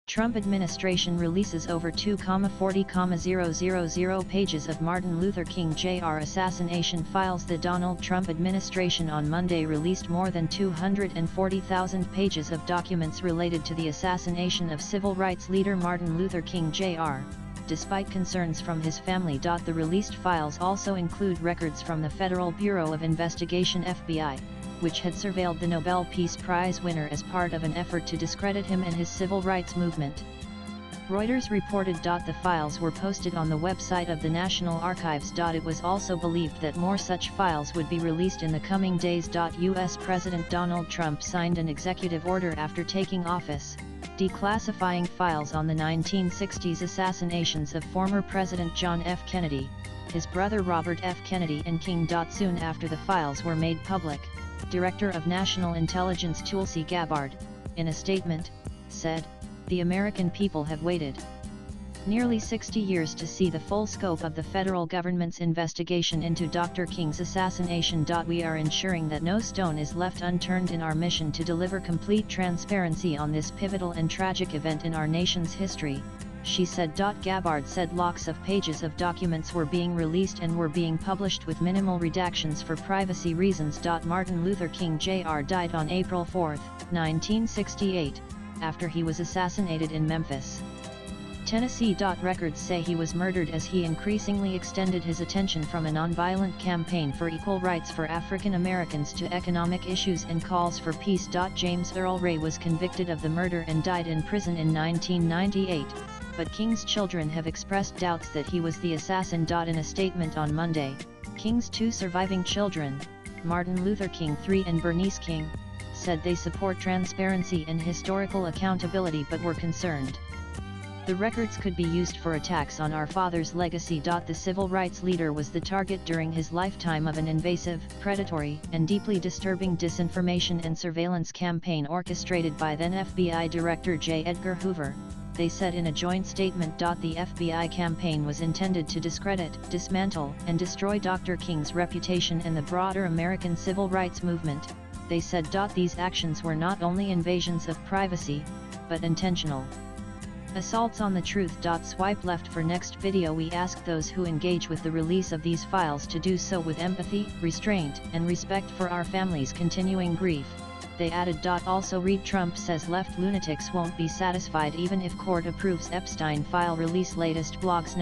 Trump administration releases over 2,40,000 pages of Martin Luther King Jr. assassination files. The Donald Trump administration on Monday released more than 240,000 pages of documents related to the assassination of civil rights leader Martin Luther King Jr., despite concerns from his family. The released files also include records from the Federal Bureau of Investigation (FBI), which had surveilled the Nobel Peace Prize winner as part of an effort to discredit him and his civil rights movement. Reuters reported the files were posted on the website of the National Archives. It was also believed that more such files would be released in the coming days. U.S. President Donald Trump signed an executive order after taking office, declassifying files on the 1960s assassinations of former President John F. Kennedy, his brother Robert F. Kennedy and King. Soon after the files were made public, Director of National Intelligence Tulsi Gabbard, in a statement, said, "The American people have waited nearly 60 years to see the full scope of the federal government's investigation into Dr. King's assassination. We are ensuring that no stone is left unturned in our mission to deliver complete transparency on this pivotal and tragic event in our nation's history," she said. Gabbard said lakhs of pages of documents were being released and were being published with minimal redactions for privacy reasons. Martin Luther King Jr. died on April 4, 1968, after he was assassinated in Memphis, Tennessee. Records say he was murdered as he increasingly extended his attention from a nonviolent campaign for equal rights for African Americans to economic issues and calls for peace. James Earl Ray was convicted of the murder and died in prison in 1998. But King's children have expressed doubts that he was the assassin. In a statement on Monday, King's two surviving children, Martin Luther King III and Bernice King, said they support transparency and historical accountability but were concerned the records could be used for attacks on our father's legacy. The civil rights leader was the target during his lifetime of an invasive, predatory, and deeply disturbing disinformation and surveillance campaign orchestrated by then FBI Director J. Edgar Hoover, they said in a joint statement. The FBI campaign was intended to discredit, dismantle, and destroy Dr. King's reputation and the broader American civil rights movement, they said. These actions were not only invasions of privacy, but intentional assaults on the truth. Swipe left for next video. We ask those who engage with the release of these files to do so with empathy, restraint, and respect for our families' continuing grief, they added. Also read: Trump says left lunatics won't be satisfied even if court approves Epstein file release. Latest blogs.